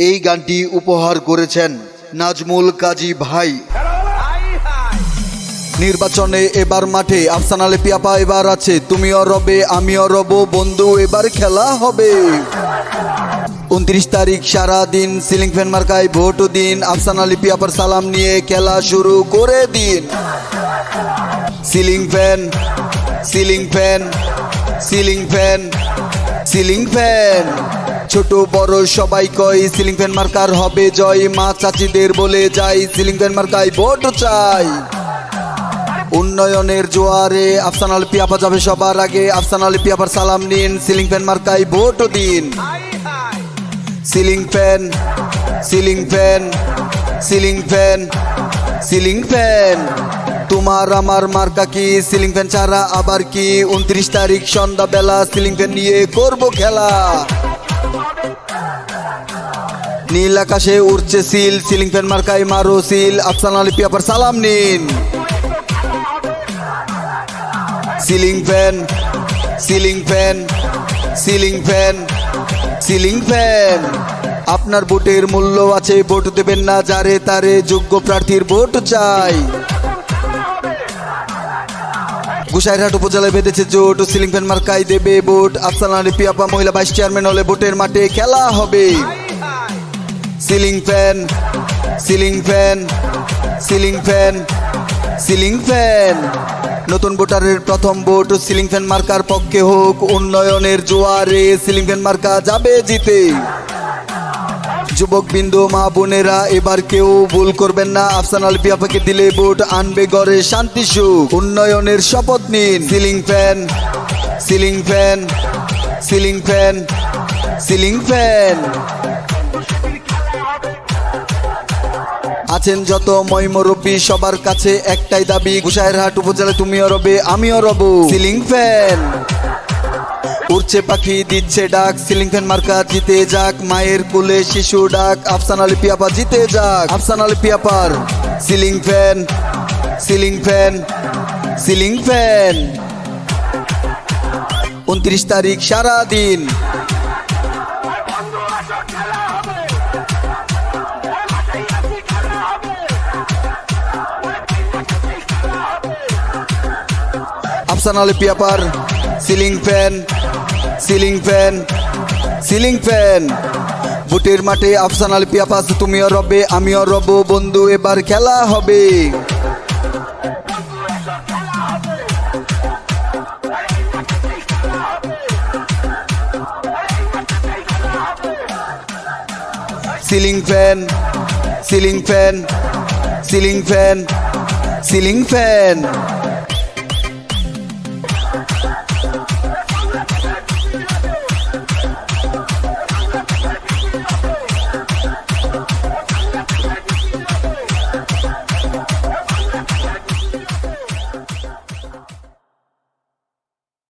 এই গানটি উপহার করেছেন নাজমুল কাজী ভাই। নির্বাচনে এবার মাঠে আফসানা লিপি আপা এবার আছে, তুমিও রবে আমিও রব, বন্ধু এবার খেলা হবে। 29 তারিখ সারা দিন সিলিং ফ্যান মার্কায় ভোট দিন, আফসানা লিপি আপার সালাম নিয়ে খেলা শুরু করে দিন। Ceiling fan ceiling fan ceiling fan ceiling fan, ছোট বড় সবাই কয় সিলিং ফ্যান মার্কার হবে জয়, মা চাচিদের বলে যাই সিলিং ফ্যান মার্কায় ভোট চাই। উন্নয়নের জোয়ারে আফসানা লিপি আপা যাবে সবার আগে, আফসানা লিপি আপার সালাম নিন, সিলিং ফ্যান মার্কায় ভোট দিন। Ceiling fan ceiling fan ceiling fan ceiling fan, তোমার আমার মার্কা কি সিলিং ফ্যান ছাড়া আবার কি, 29 তারিখ সন্ধ্যা বেলা সিলিং ফ্যান নিয়ে করব খেলা। নীল আকাশে উড়ছে সিল, সিলিং ফ্যান মার্কায় মারো সিল, আফসানা লিপি আপার সালাম নিন। Ceiling fan ceiling fan ceiling fan ceiling fan, আপনার ভোটের মূল্য আছে, ভোট দেবেন না যারে তারে, যোগ্য প্রার্থীর ভোট চাই। গোসাইরহাট উপজেলায় বেঁধেছে জোট, সিলিং ফ্যান মার্কায় দেবে ভোট, আফসানা লিপি আপা মহিলা ভাইস চেয়ারম্যান হলে ভোটের মাঠে খেলা হবে। Ceiling fan ceiling fan ceiling fan ceiling fan, নতুন ভোটারের প্রথম ভোট সিলিং ফ্যান মার্কার পক্ষে হোক, উন্নয়নের জোয়ারে সিলিং ফ্যান মার্কা যাবে জিতে। যুবক বিন্দু মা বোনেরা এবার কেউ ভুল করবেন না, আফসানা লিপি আপাকে দিলে ভোট আনবে ঘরে শান্তি সুখ, উন্নয়নের শপথ নিন। Ceiling fan ceiling fan ceiling fan ceiling fan, আছেন যত ময়মুরব্বী সবার কাছে একটাই দাবি, গোসাইরহাট উপজেলায় তুমিও রবে আমিও রব সিলিং ফ্যান। উড়ছে পাখি দিচ্ছে ডাক, সিলিং ফ্যান মার্কা জিতে যাক, মায়ের কোলে শিশু ডাক, আফসানা লিপি আপা জিতে যাক, আফসানা লিপি আপার ceiling fan ceiling fan ceiling fan. 29 তারিখ সারা দিন আফসানা লিপি আপার ceiling fan ceiling fan ceiling fan, ভোটের মাঠে আফসানা লিপি আপা তুমিও রবে আমিও রব, বন্ধু এবার খেলা হবে। Ceiling fan ceiling fan ceiling fan ceiling fan.